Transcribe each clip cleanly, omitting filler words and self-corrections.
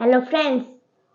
Hello friends,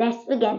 let's begin.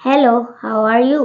Hello, how are you?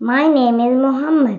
My name is Muhammad.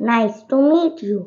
Nice to meet you.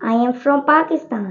I am from Pakistan.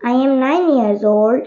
I am 9 years old.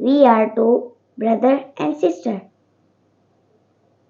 We are 2 brother and sister.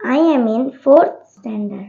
I am in 4th standard.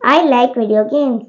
I like video games.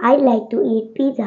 I like to eat pizza.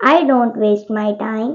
I don't waste my time.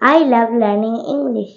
I love learning English.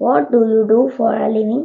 What do you do for a living?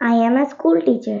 I am a school teacher.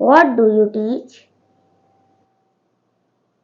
What do you teach?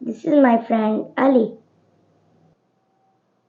This is my friend Ali.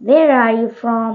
Where are you from?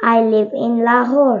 I live in Lahore.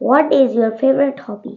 What is your favorite hobby?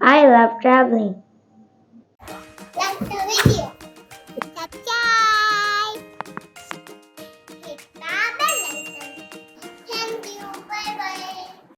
I love traveling. That's the video.